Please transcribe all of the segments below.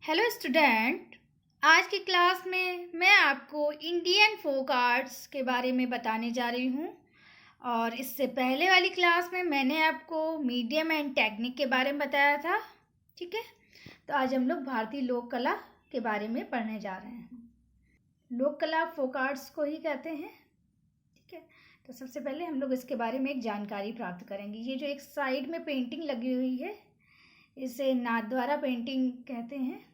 Hello student. आज की class में मैं आपको इंडियन फोक आर्ट्स के बारे में बताने जा रही हूँ। और इससे पहले वाली क्लास में मैंने आपको मीडियम एंड टेक्निक के बारे में बताया था। ठीक है, तो आज हम लोग भारतीय लोक कला के बारे में पढ़ने जा रहे हैं। लोक कला फोक आर्ट्स को ही कहते हैं। ठीक है, तो सबसे पहले हम लोग इसके बारे में एक जानकारी प्राप्त करेंगे। ये जो एक साइड में पेंटिंग लगी हुई है, इसे नाथद्वारा पेंटिंग कहते हैं,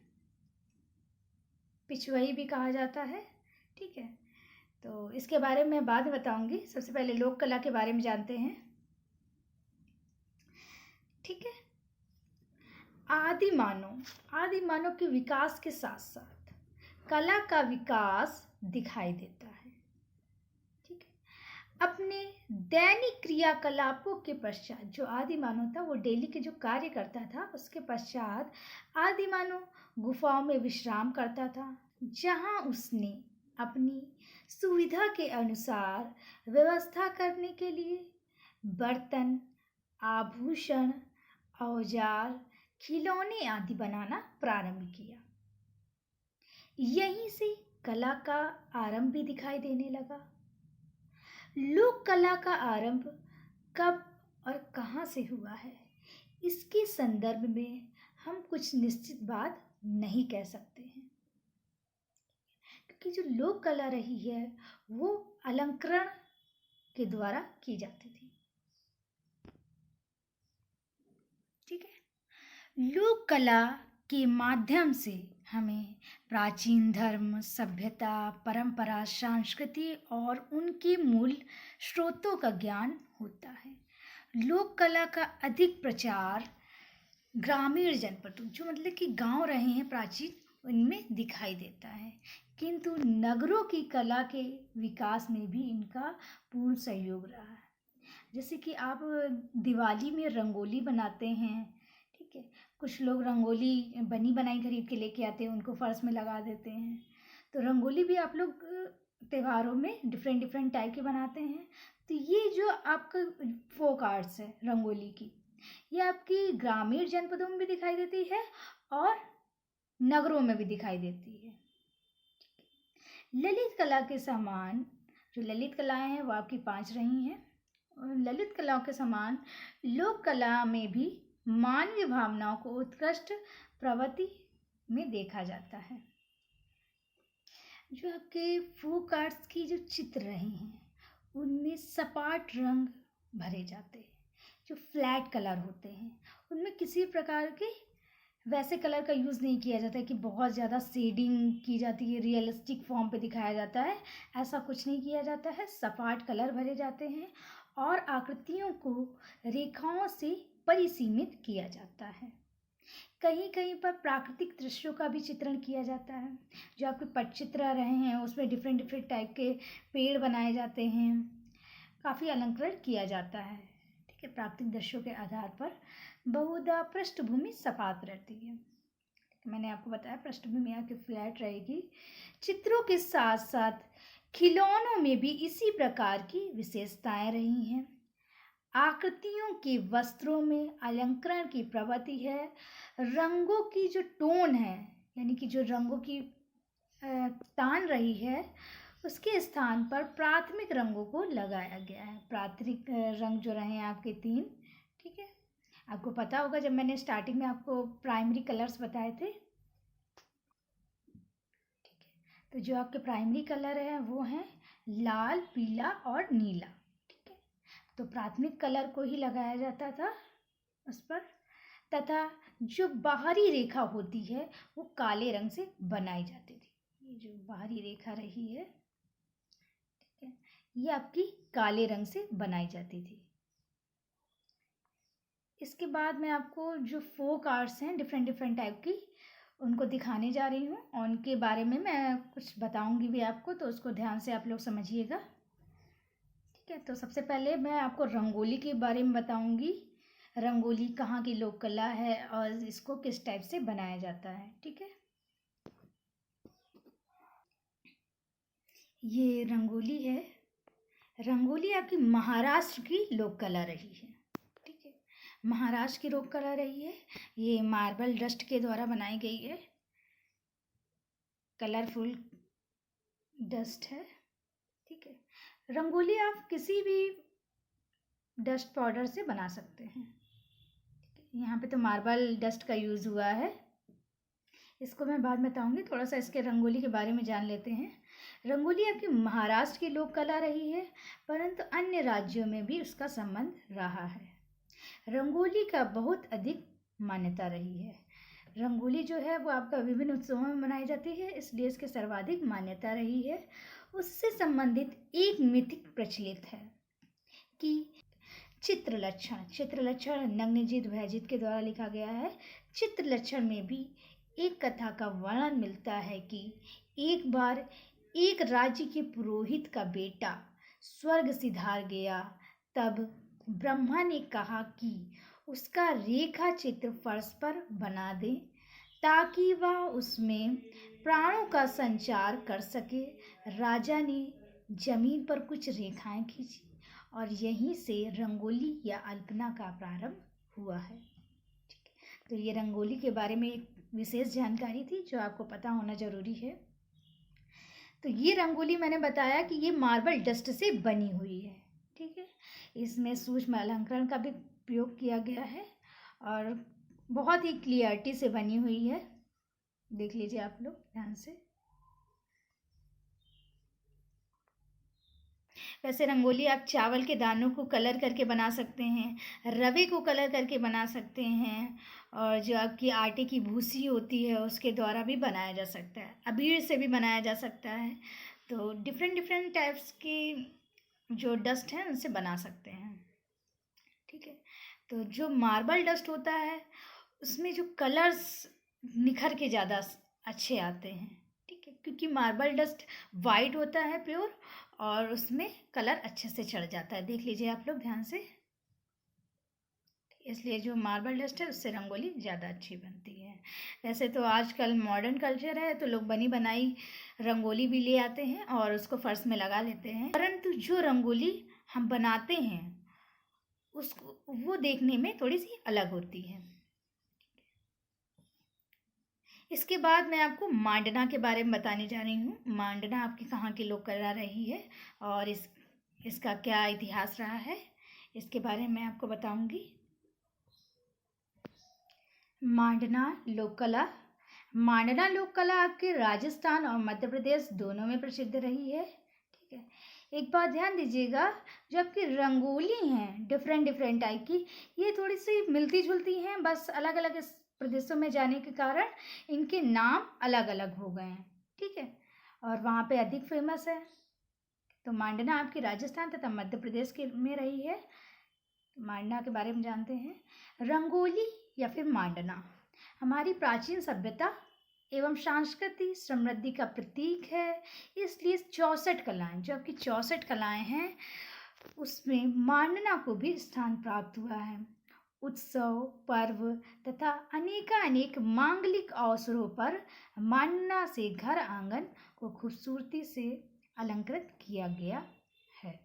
पिछवाई भी कहा जाता है। ठीक है, तो इसके बारे में बाद में बताऊंगी। सबसे पहले लोक कला के बारे में जानते हैं। ठीक है, आदि मानव के विकास के साथ साथ कला का विकास दिखाई देता है। ठीक है, अपने दैनिक क्रियाकलापों के पश्चात जो आदि मानव था, वो डेली के जो कार्य करता था, उसके पश्चात आदि मानव गुफाओं में विश्राम करता था, जहाँ उसने अपनी सुविधा के अनुसार व्यवस्था करने के लिए बर्तन, आभूषण, औजार, खिलौने आदि बनाना प्रारंभ किया। यहीं से कला का आरंभ भी दिखाई देने लगा। लोक कला का आरंभ कब और कहाँ से हुआ है, इसके संदर्भ में हम कुछ निश्चित बात नहीं कह सकते हैं, क्योंकि जो लोक कला रही है वो अलंकरण के द्वारा की जाती थी। ठीक है, लोक कला के माध्यम से हमें प्राचीन धर्म, सभ्यता, परंपरा, संस्कृति और उनके मूल स्रोतों का ज्ञान होता है। लोक कला का अधिक प्रचार ग्रामीण जनपदों, जो मतलब कि गांव रहे हैं प्राचीन, उनमें दिखाई देता है, किंतु नगरों की कला के विकास में भी इनका पूर्ण सहयोग रहा है। जैसे कि आप दिवाली में रंगोली बनाते हैं। ठीक है, कुछ लोग रंगोली बनी बनाई खरीद के लेके आते हैं, उनको फर्श में लगा देते हैं। तो रंगोली भी आप लोग त्योहारों में डिफरेंट डिफरेंट टाइप के बनाते हैं। तो ये जो आपका फोक आर्ट्स है रंगोली की, ये आपकी ग्रामीण जनपदों में भी दिखाई देती है और नगरों में भी दिखाई देती है। ललित कला के समान, जो ललित कलाएं हैं वो आपकी 5 रही हैं। ललित कलाओं के समान लोक कला में भी मानवीय भावनाओं को उत्कृष्ट प्रवृत्ति में देखा जाता है। जो आपके फोक आर्ट्स की जो चित्र रहे हैं, उनमें सपाट रंग भरे जाते हैं। जो फ्लैट कलर होते हैं, उनमें किसी प्रकार के वैसे कलर का यूज़ नहीं किया जाता है कि बहुत ज़्यादा शेडिंग की जाती है, रियलिस्टिक फॉर्म पे दिखाया जाता है, ऐसा कुछ नहीं किया जाता है। सपाट कलर भरे जाते हैं और आकृतियों को रेखाओं से परिसीमित किया जाता है। कहीं कहीं पर प्राकृतिक दृश्यों का भी चित्रण किया जाता है। जो आपके पटचित्र रहे हैं, उसमें डिफरेंट डिफरेंट टाइप के पेड़ बनाए जाते हैं, काफ़ी अलंकरण किया जाता है। ठीक है, प्राकृतिक दृश्यों के आधार पर बहुधा पृष्ठभूमि सपाट रहती है। मैंने आपको बताया पृष्ठभूमि आपकी फ्लैट रहेगी। चित्रों के साथ साथ खिलौनों में भी इसी प्रकार की विशेषताएं रही हैं। आकृतियों के वस्त्रों में अलंकरण की प्रवृत्ति है। रंगों की जो टोन है, यानी कि जो रंगों की तान रही है, उसके स्थान पर प्राथमिक रंगों को लगाया गया है। प्राथमिक रंग जो रहे हैं आपके 3। ठीक है, आपको पता होगा जब मैंने स्टार्टिंग में आपको प्राइमरी कलर्स बताए थे। ठीक है, तो जो आपके प्राइमरी कलर हैं वो हैं लाल, पीला और नीला। ठीक है, तो प्राथमिक कलर को ही लगाया जाता था उस पर, तथा जो बाहरी रेखा होती है वो काले रंग से बनाई जाती थी। ये जो बाहरी रेखा रही है, ठीक है, ये आपकी काले रंग से बनाई जाती थी। इसके बाद मैं आपको जो फोक आर्ट्स हैं डिफरेंट डिफरेंट टाइप की, उनको दिखाने जा रही हूँ और उनके बारे में मैं कुछ बताऊंगी भी आपको, तो उसको ध्यान से आप लोग समझिएगा। ठीक है, तो सबसे पहले मैं आपको रंगोली के बारे में बताऊंगी। रंगोली कहाँ की लोक कला है और इसको किस टाइप से बनाया जाता है। ठीक है, ये रंगोली है। रंगोली आपकी महाराष्ट्र की लोक कला रही है। ठीक है, महाराष्ट्र की लोक कला रही है। ये मार्बल डस्ट के द्वारा बनाई गई है। कलरफुल डस्ट है। ठीक है, रंगोली आप किसी भी डस्ट पाउडर से बना सकते हैं। यहाँ पे तो मार्बल डस्ट का यूज़ हुआ है, इसको मैं बाद में बताऊँगी। थोड़ा सा इसके रंगोली के बारे में जान लेते हैं। रंगोली आपकी महाराष्ट्र की लोक कला रही है, परंतु अन्य राज्यों में भी उसका संबंध रहा है। रंगोली का बहुत अधिक मान्यता रही है। रंगोली जो है वो आपका विभिन्न उत्सवों में मनाई जाती है, इसलिए इसकी सर्वाधिक मान्यता रही है। उससे संबंधित एक मिथिक प्रचलित है कि चित्रलक्षण नग्नजित भयजित के द्वारा लिखा गया है। चित्रलक्षण में भी एक कथा का वर्णन मिलता है कि एक बार एक राज्य के पुरोहित का बेटा स्वर्ग सिधार गया। तब ब्रह्मा ने कहा कि उसका रेखा चित्र फर्श पर बना दे ताकि वह उसमें प्राणों का संचार कर सके। राजा ने जमीन पर कुछ रेखाएं खींची और यहीं से रंगोली या अल्पना का प्रारंभ हुआ है। ठीक है, तो ये रंगोली के बारे में एक विशेष जानकारी थी जो आपको पता होना जरूरी है। तो ये रंगोली मैंने बताया कि ये मार्बल डस्ट से बनी हुई है। ठीक है, इसमें सूक्ष्म अलंकरण का भी प्रयोग किया गया है और बहुत ही क्लियरिटी से बनी हुई है। देख लीजिए आप लोग ध्यान से। वैसे रंगोली आप चावल के दानों को कलर करके बना सकते हैं, रवे को कलर करके बना सकते हैं, और जो आपकी आटे की भूसी होती है उसके द्वारा भी बनाया जा सकता है, अबीर से भी बनाया जा सकता है। तो डिफरेंट टाइप्स की जो डस्ट है उनसे बना सकते हैं। ठीक है, तो जो मार्बल डस्ट होता है उसमें जो कलर्स निखर के ज़्यादा अच्छे आते हैं। ठीक है, क्योंकि मार्बल डस्ट वाइट होता है प्योर, और उसमें कलर अच्छे से चढ़ जाता है। देख लीजिए आप लोग ध्यान से। इसलिए जो मार्बल डस्ट है उससे रंगोली ज़्यादा अच्छी बनती है। वैसे तो आजकल मॉडर्न कल्चर है तो लोग बनी बनाई रंगोली भी ले आते हैं और उसको फर्श में लगा लेते हैं, परंतु जो रंगोली हम बनाते हैं उसको वो देखने में थोड़ी सी अलग होती है। इसके बाद मैं आपको मांडना के बारे में बताने जा रही हूँ। मांडना आपकी कहाँ की लोक कला रही है और इसका क्या इतिहास रहा है, इसके बारे में मैं आपको बताऊंगी। मांडना लोक कला। मांडना लोक कला आपके राजस्थान और मध्य प्रदेश दोनों में प्रसिद्ध रही है। ठीक है, एक बात ध्यान दीजिएगा, जो आपकी रंगोली हैं डिफरेंट टाइप की, ये थोड़ी सी मिलती जुलती हैं, बस अलग अलग प्रदेशों में जाने के कारण इनके नाम अलग अलग हो गए हैं। ठीक है, और वहाँ पे अधिक फेमस है। तो मांडना आपकी राजस्थान तथा मध्य प्रदेश के में रही है। मांडना के बारे में जानते हैं। रंगोली या फिर मांडना हमारी प्राचीन सभ्यता एवं सांस्कृतिक समृद्धि का प्रतीक है। इसलिए 64 कलाएं, जो आपकी 64 कलाएं हैं उसमें मांडना को भी स्थान प्राप्त हुआ है। उत्सव, पर्व तथा अनेक मांगलिक अवसरों पर मांडना से घर आंगन को खूबसूरती से अलंकृत किया गया है।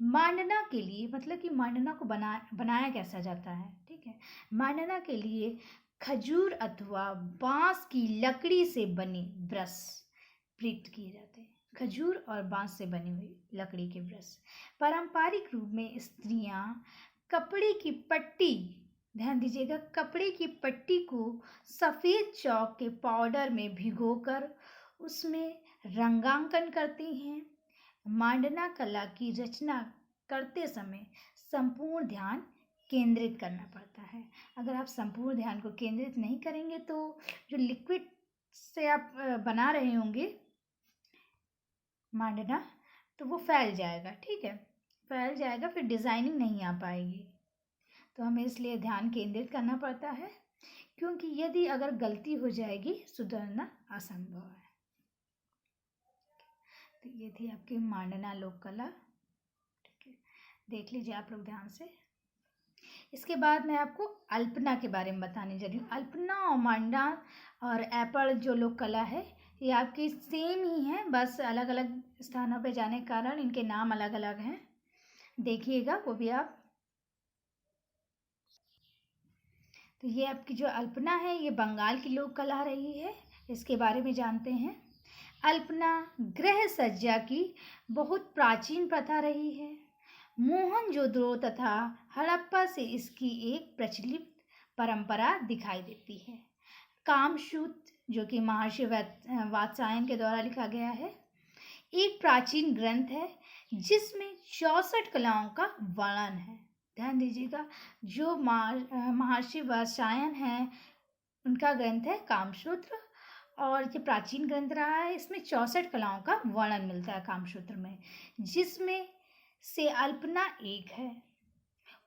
मांडना के लिए मतलब कि मांडना को बनाया कैसा जाता है। ठीक है, मांडना के लिए खजूर अथवा बांस की लकड़ी से बने ब्रश प्रयुक्त किए जाते हैं। खजूर और बांस से बनी हुई लकड़ी के ब्रश। पारंपरिक रूप में स्त्रियां कपड़े की पट्टी, ध्यान दीजिएगा, कपड़े की पट्टी को सफ़ेद चौक के पाउडर में भिगोकर उसमें रंगांकन करती हैं। मांडना कला की रचना करते समय संपूर्ण ध्यान केंद्रित करना पड़ता है। अगर आप संपूर्ण ध्यान को केंद्रित नहीं करेंगे तो जो लिक्विड से आप बना रहे होंगे मांडना, तो वो फैल जाएगा। ठीक है, फैल जाएगा, फिर डिज़ाइनिंग नहीं आ पाएगी। तो हमें इसलिए ध्यान केंद्रित करना पड़ता है, क्योंकि यदि अगर गलती हो जाएगी सुधरना असंभव है। तो ये थी आपकी मांडना लोक कला। ठीक है, देख लीजिए आप लोग ध्यान से। इसके बाद मैं आपको अल्पना के बारे में बताने जा रही हूँ। अल्पना और मांडना और एपल जो लोक कला है ये आपकी सेम ही है, बस अलग अलग स्थानों पे जाने के कारण इनके नाम अलग अलग हैं। देखिएगा वो भी आप। तो ये आपकी जो अल्पना है ये बंगाल की लोक कला रही है, इसके बारे में जानते हैं। अल्पना गृह सज्जा की बहुत प्राचीन प्रथा रही है। मोहनजोदड़ो तथा हड़प्पा से इसकी एक प्रचलित परंपरा दिखाई देती है। कामसूत्र जो कि महर्षि वात्स्यायन के द्वारा लिखा गया है, एक प्राचीन ग्रंथ है जिसमें 64 कलाओं का वर्णन है। ध्यान दीजिएगा, जो महर्षि वात्स्यायन है उनका ग्रंथ है कामसूत्र, और ये प्राचीन ग्रंथ रहा है। इसमें 64 कलाओं का वर्णन मिलता है कामसूत्र में, जिसमें से अल्पना एक है।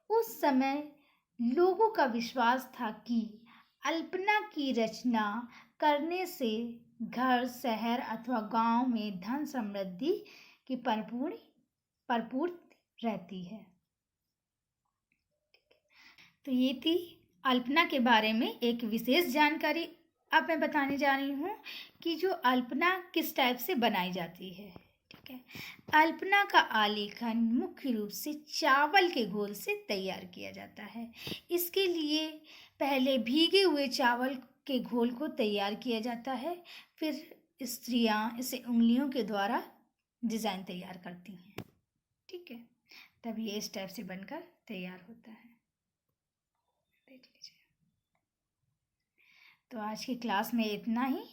उस समय लोगों का विश्वास था कि अल्पना की रचना करने से घर, शहर अथवा गांव में धन समृद्धि की भरपूर्ति रहती है। तो ये थी अल्पना के बारे में एक विशेष जानकारी। अब मैं बताने जा रही हूँ कि जो अल्पना किस टाइप से बनाई जाती है। ठीक है, अल्पना का आलेखन मुख्य रूप से चावल के घोल से तैयार किया जाता है। इसके लिए पहले भीगे हुए चावल के घोल को तैयार किया जाता है, फिर स्त्रियां इसे उंगलियों के द्वारा डिज़ाइन तैयार करती हैं। ठीक है, तब ये इस टाइप से बनकर तैयार होता है। देख लीजिए। तो आज की क्लास में इतना ही।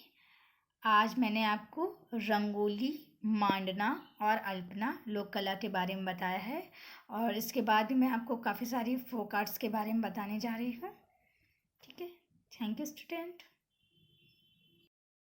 आज मैंने आपको रंगोली, मांडना और अल्पना लोक कला के बारे में बताया है, और इसके बाद भी मैं आपको काफ़ी सारी फोक आर्ट्स के बारे में बताने जा रही हूँ। ठीक है, थैंक यू स्टूडेंट।